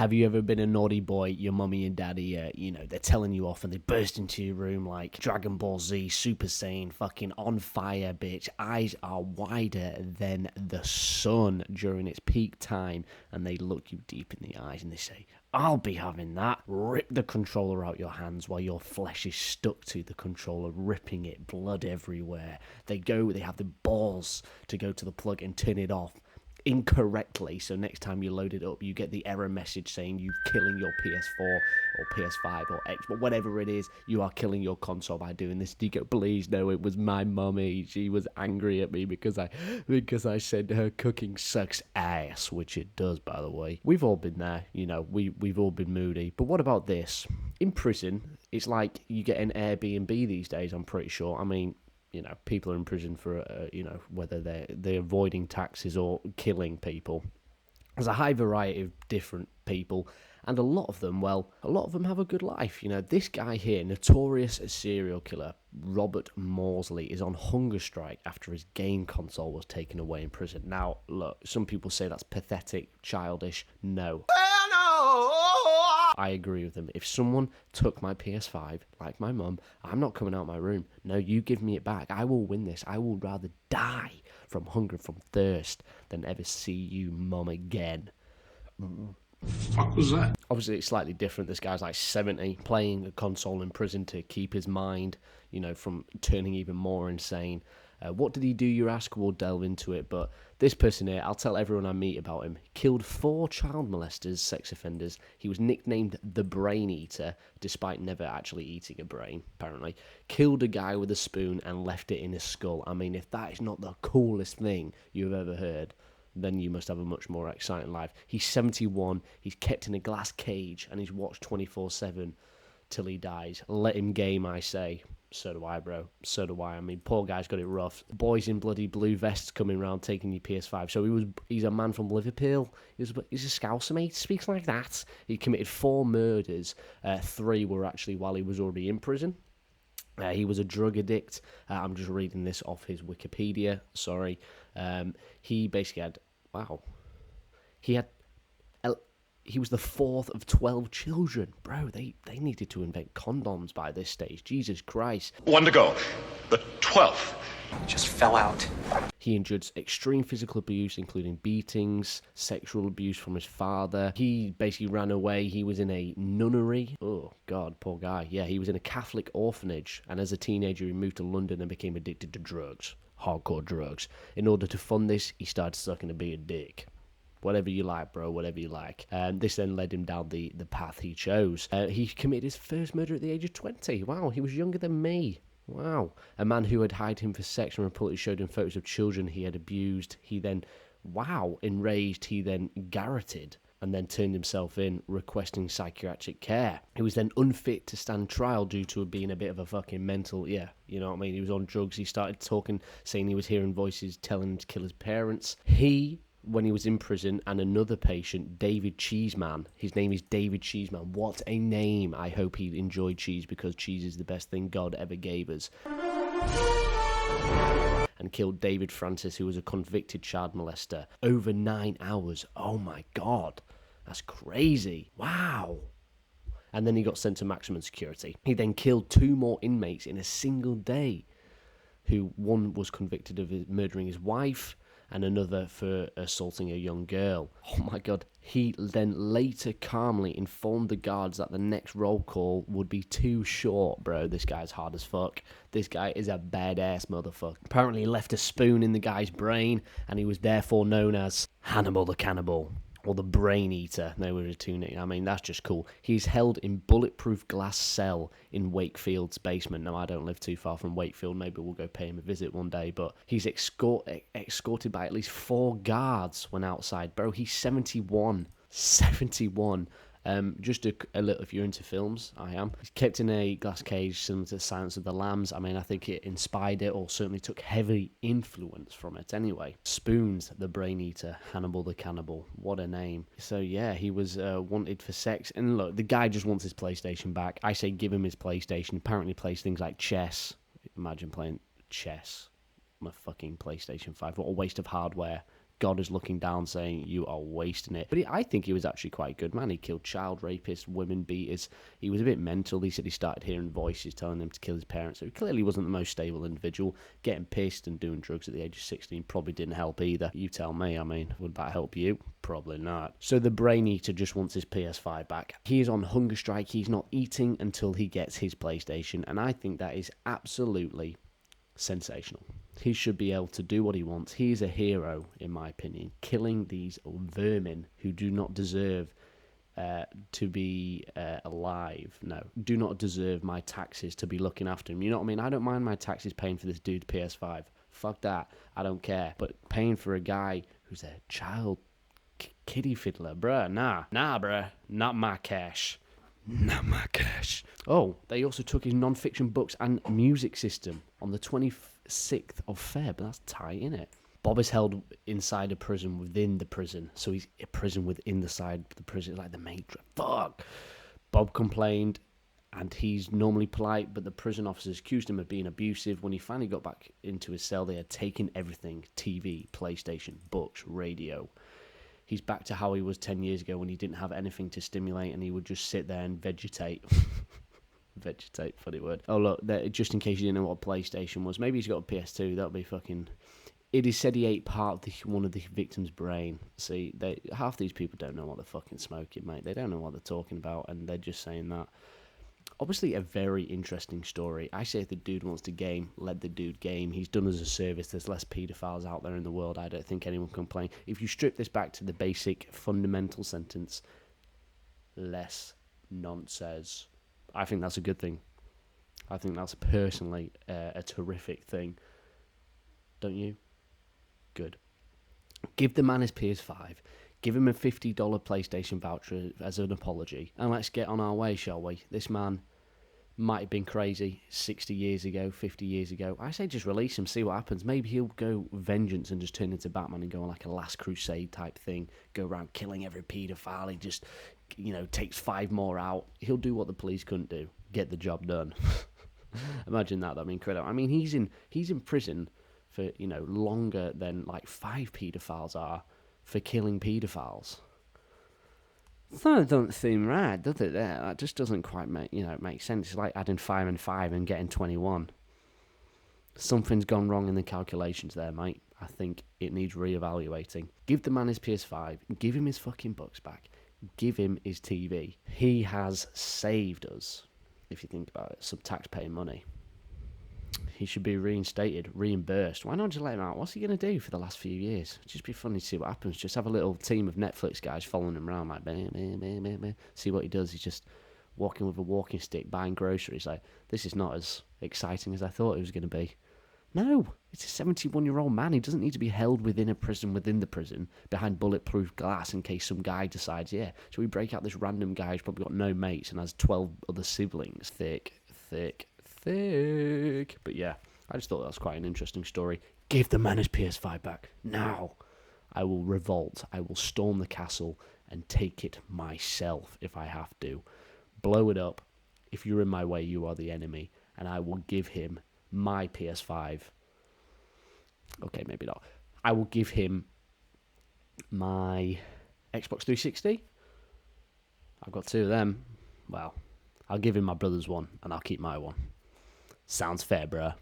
Have you ever been a naughty boy? Your mummy and daddy, they're telling you off and they burst into your room like Dragon Ball Z, Super Saiyan, fucking on fire, bitch. Eyes are wider than the sun during its peak time. And they look you deep in the eyes and they say, I'll be having that. Rip the controller out your hands while your flesh is stuck to the controller, ripping it, blood everywhere. They have the balls to go to the plug and turn it off incorrectly, so next time you load it up you get the error message saying you're killing your PS4 or PS5 or Xbox, whatever it is, you are killing your console by doing this. Do you go, please no, it was my mummy, she was angry at me because I said her cooking sucks ass, which it does, by the way. We've all been there, we've all been moody. But what about this? In prison, it's like you get an Airbnb these days, I'm pretty sure. I mean, people are in prison for, whether they're avoiding taxes or killing people. There's a high variety of different people, and a lot of them have a good life. This guy here, notorious serial killer, Robert Morsley, is on hunger strike after his game console was taken away in prison. Now, look, some people say that's pathetic, childish. No. I agree with them. If someone took my PS5, like my mum, I'm not coming out of my room. No, you give me it back. I will win this. I will rather die from hunger, from thirst, than ever see you, mum, again. Fuck was that? Obviously, it's slightly different. This guy's like 70, playing a console in prison to keep his mind, from turning even more insane. What did he do, you ask? We'll delve into it. But this person here, I'll tell everyone I meet about him. Killed 4 child molesters, sex offenders. He was nicknamed the Brain Eater, despite never actually eating a brain, apparently. Killed a guy with a spoon and left it in his skull. I mean, if that is not the coolest thing you've ever heard, then you must have a much more exciting life. He's 71, he's kept in a glass cage, and he's watched 24/7 till he dies. Let him game, I say. So do I, bro. So do I. I mean, poor guy's got it rough. Boys in bloody blue vests coming around taking your PS5. So he's a man from Liverpool. He's a Scouser, mate. Speaks like that. He committed 4 murders. 3 were actually while he was already in prison. He was a drug addict. I'm just reading this off his Wikipedia. Sorry. He basically had... Wow. He was the 4th of 12 children. Bro, they needed to invent condoms by this stage. Jesus Christ. 1 to go. The 12th. Just fell out. He endured extreme physical abuse, including beatings, sexual abuse from his father. He basically ran away. He was in a nunnery. Oh, God, poor guy. Yeah, he was in a Catholic orphanage. And as a teenager, he moved to London and became addicted to drugs. Hardcore drugs. In order to fund this, he started sucking to be a dick. Whatever you like, bro, whatever you like. This then led him down the path he chose. He committed his first murder at the age of 20. Wow, he was younger than me. Wow. A man who had hired him for sex and reportedly showed him photos of children he had abused. He then, enraged, he then garroted and then turned himself in, requesting psychiatric care. He was then unfit to stand trial due to being a bit of a fucking mental, you know what I mean? He was on drugs. He started talking, saying he was hearing voices telling him to kill his parents. When he was in prison, and another patient, David Cheeseman. His name is David Cheeseman. What a name. I hope he enjoyed cheese, because cheese is the best thing God ever gave us. And killed David Francis, who was a convicted child molester. Over 9 hours. Oh my God. That's crazy. Wow. And then he got sent to maximum security. He then killed 2 more inmates in a single day. One was convicted of murdering his wife, and another for assaulting a young girl. Oh my God. He then later calmly informed the guards that the next roll call would be too short, bro. This guy's hard as fuck. This guy is a badass motherfucker. Apparently he left a spoon in the guy's brain, and he was therefore known as Hannibal the Cannibal. Or the Brain Eater. They were his 2 nicknames. I mean, that's just cool. He's held in bulletproof glass cell in Wakefield's basement. Now, I don't live too far from Wakefield. Maybe we'll go pay him a visit one day. But he's escorted by at least 4 guards when outside. Bro, he's 71. 71. Just a little, if you're into films, I am. He's kept in a glass cage similar to Silence of the Lambs. I mean, I think it inspired it, or certainly took heavy influence from it anyway. Spoons, the Brain Eater, Hannibal the Cannibal. What a name. So yeah, he was wanted for sex. And look, the guy just wants his PlayStation back. I say give him his PlayStation. Apparently plays things like chess. Imagine playing chess on a fucking PlayStation 5. What a waste of hardware. God is looking down saying, you are wasting it. But I think he was actually quite a good man. He killed child rapists, women beaters. He was a bit mental. He said he started hearing voices telling him to kill his parents. So he clearly wasn't the most stable individual. Getting pissed and doing drugs at the age of 16 probably didn't help either. You tell me, I mean, would that help you? Probably not. So the brain eater just wants his PS5 back. He is on hunger strike. He's not eating until he gets his PlayStation. And I think that is absolutely sensational. He should be able to do what he wants. He's a hero, in my opinion, killing these vermin who do not deserve to be alive. No, do not deserve my taxes to be looking after him. You know what I mean? I don't mind my taxes paying for this dude's PS5. Fuck that. I don't care. But paying for a guy who's a child kiddie fiddler, bruh, nah, bruh, not my cash. Not my cash. Oh, they also took his non-fiction books and music system on the 26th of Feb. That's tight, innit? Bob is held inside a prison within the prison. So he's a prison within the side of the prison, like the Matrix. Fuck! Bob complained, and he's normally polite, but the prison officers accused him of being abusive. When he finally got back into his cell, they had taken everything: TV, PlayStation, books, radio. He's back to how he was 10 years ago when he didn't have anything to stimulate and he would just sit there and vegetate. Vegetate, funny word. Oh, look, just in case you didn't know what a PlayStation was, maybe he's got a PS2. That would be fucking... It is said he ate part of one of the victim's brain. See, half these people don't know what they're fucking smoking, mate. They don't know what they're talking about, and they're just saying that. Obviously, a very interesting story. I say if the dude wants to game, let the dude game. He's done us a service. There's less paedophiles out there in the world. I don't think anyone can complain. If you strip this back to the basic, fundamental sentence, less nonsense, I think that's a good thing. I think that's personally a terrific thing. Don't you? Good. Give the man his PS5. Give him a $50 PlayStation voucher as an apology. And let's get on our way, shall we? This man might have been crazy 60 years ago, 50 years ago. I say just release him, see what happens. Maybe he'll go vengeance and just turn into Batman and go on like a Last Crusade type thing. Go around killing every paedophile. He just, takes 5 more out. He'll do what the police couldn't do. Get the job done. Imagine that. That'd be incredible. I mean, he's in prison for, longer than like 5 paedophiles are for killing paedophiles. That doesn't seem right, does it? That just doesn't quite make sense. It's like adding 5 and 5 and getting 21. Something's gone wrong in the calculations there, mate. I think it needs reevaluating. Give the man his PS5. Give him his fucking books back. Give him his TV. He has saved us, if you think about it, some taxpayer money. He should be reinstated, reimbursed. Why not just let him out? What's he going to do for the last few years? It'd just be funny to see what happens. Just have a little team of Netflix guys following him around, like, meh, meh, meh, meh, meh. See what he does. He's just walking with a walking stick, buying groceries. Like, this is not as exciting as I thought it was going to be. No, it's a 71-year-old man. He doesn't need to be held within a prison, within the prison, behind bulletproof glass in case some guy decides, yeah, shall we break out this random guy who's probably got no mates and has 12 other siblings? Thick. But yeah, I just thought that was quite an interesting story. Give the man his PS5 back. Now, I will revolt. I will storm the castle and take it myself if I have to. Blow it up. If you're in my way, you are the enemy. And I will give him my PS5. Okay, maybe not. I will give him my Xbox 360. I've got 2 of them. Well, I'll give him my brother's one, and I'll keep my one. Sounds fair, bruh.